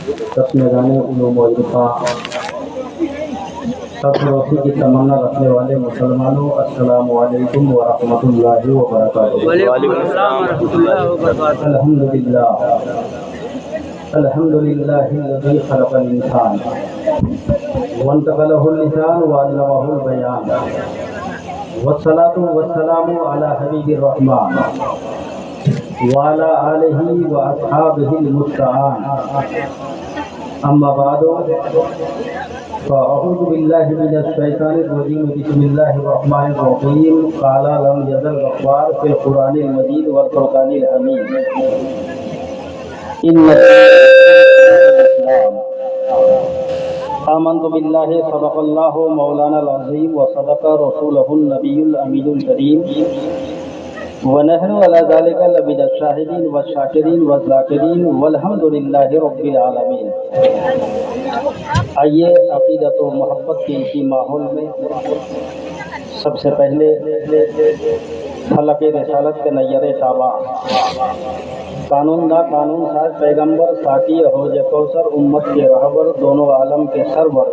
رسمگان علوم و عرفا سرفروشی کی تمنا رکھنے والے مسلمانوں، السلام علیکم ورحمۃ اللہ وبرکاتہ۔ وعلیکم السلام ورحمۃ اللہ وبرکاتہ۔ الحمدللہ الحمدللہ الذی خلق الانسان وانتقلہ اللسان وعلمہ البیان والصلاة والسلام علی حبیب الرحمن وعلی آلہ واصحابہ المستعان، اما بعد فاعوذ باللہ من الشیطان الرجیم، بسم اللہ الرحمن الرحیم۔ قال لم یزل غفار فی القرآن المجید والفرقان الحمید۔ آمنت باللہ صدق اللہ مولانا العظیم وصدق رسولہ النبی الامین الکریم، ونحن علی ذلک لمن الشاہدین والشاکرین والذاکرین والحمد للہ رب العالمین۔ آئیے عقیدت و محبت کے اسی ماحول میں سب سے پہلے خلق رسالت کے نیر تابع، قانون دا قانون ساز پیغمبر ساقی حوض کوثر امت کے رہبر دونوں عالم کے سرور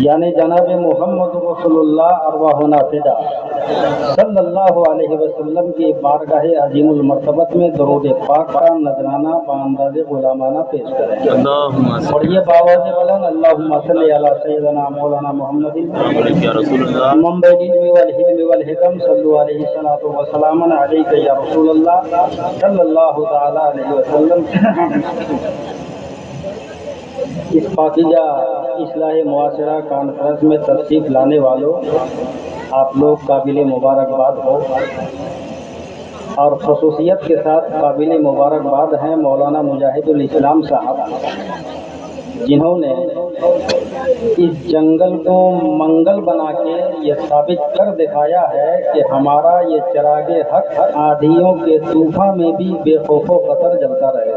یعنی جناب محمد رسول اللہ ارواحنا فدا صلی اللہ علیہ وسلم کی بارگاہ عظیم المرتبت میں درود پاک کا نذرانہ بانداز غلامانہ پیش کریں اور یہ باواز بلند اللہم صلی علی سیدنا مولانا محمد منبع العلم والحلم والحکم صلو علیہ الصلاۃ والسلام علیک یا رسول اللہ صلی اللہ تعالی علیہ وسلم۔ اس پاکیزہ اصلاح معاشرہ کانفرنس میں تشریف لانے والوں آپ لوگ قابل مبارکباد ہو، اور خصوصیت کے ساتھ قابل مبارکباد ہیں مولانا مجاہد الاسلام صاحب، جنہوں نے اس جنگل کو منگل بنا کے یہ ثابت کر دکھایا ہے کہ ہمارا یہ چراغ حق آندھیوں کے طوفان میں بھی بے خوف و خطر جلتا رہے گا۔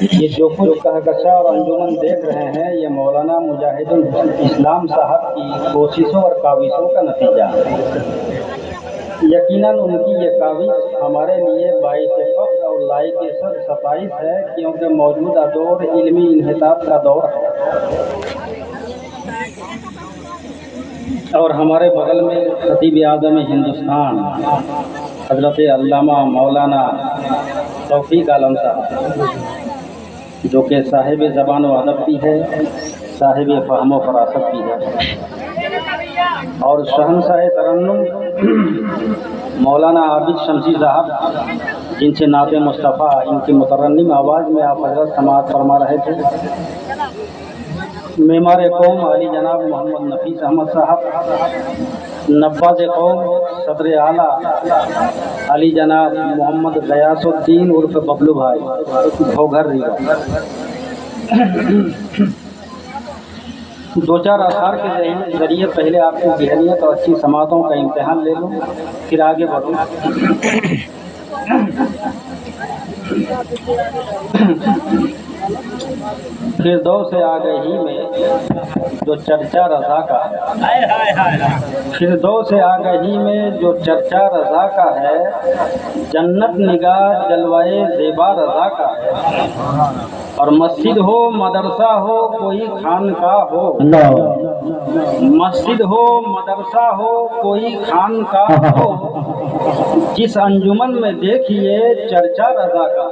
یہ جو کچھ کہکشاں اور انجمن دیکھ رہے ہیں یہ مولانا مجاہد الاسلام صاحب کی کوششوں اور کاوشوں کا نتیجہ ہے۔ یقیناً ان کی یہ کاوش ہمارے لیے باعث فخر اور لائق ستائش ہے، کیونکہ موجودہ دور علمی انحطاط کا دور ہے، اور ہمارے بغل میں خطیب اعظم ہندوستان حضرت علامہ مولانا توفیق عالم صاحب، جو کہ صاحب زبان و ادب بھی ہے، صاحب فہم و فراست بھی ہے، اور شہنشاہ ترنم مولانا عابد شمسی صاحب، جن سے نعت مصطفیٰ ان کی مترنم آواز میں آپ حضرت سماعت فرما رہے تھے۔ معمار قوم علی جناب محمد نفیس احمد صاحب، نباز قوم صدر اعلیٰ علی جناب محمد غیاث الدین عرف ببلو بھائی گھوگھر ریوا۔ دو چار آثار کے ذریعے پہلے آپ کی ذہنیت اور اچھی سماعتوں کا امتحان لے لوں، پھر آگے بڑھوں۔ فردوس آگہی میں جو چرچا رضا کا ہے، فردوس آگہی میں جو چرچا رضا کا ہے، جنت نگاہ جلوائے زیبا رضا کا ہے، اور مسجد ہو مدرسہ ہو کوئی خانقاہ ہو، مسجد ہو مدرسہ ہو کوئی خانقاہ ہو، جس انجمن میں دیکھیے چرچا رضا کا،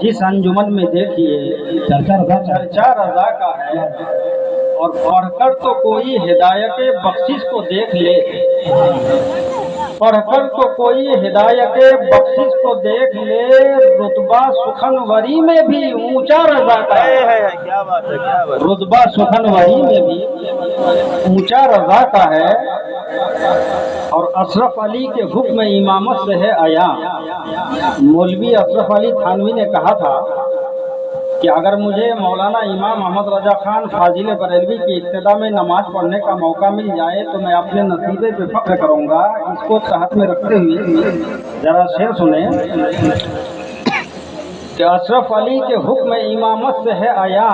جس انجمن میں دیکھیے چرچا رضا کا ہے، اور پڑھ کر تو کوئی ہدایت بخشش کو دیکھ لے، پڑھ کر تو کوئی ہدایت بخشش کو دیکھ لے، رتبہ سخنوری میں بھی اونچا رضا کا ہے، رتبہ سخنوری میں بھی اونچا رضا کا ہے، اور اشرف علی کے حکم امامت سے ہے عیاں۔ مولوی اشرف علی تھانوی نے کہا تھا کہ اگر مجھے مولانا امام احمد رضا خان فاضل بریلوی کی ابتدا میں نماز پڑھنے کا موقع مل جائے تو میں اپنے نصیبے پہ فخر کروں گا۔ اس کو تحت میں رکھتے ہوئے ذرا شعر سنیں کہ اشرف علی کے حکم امامت سے ہے عیاں،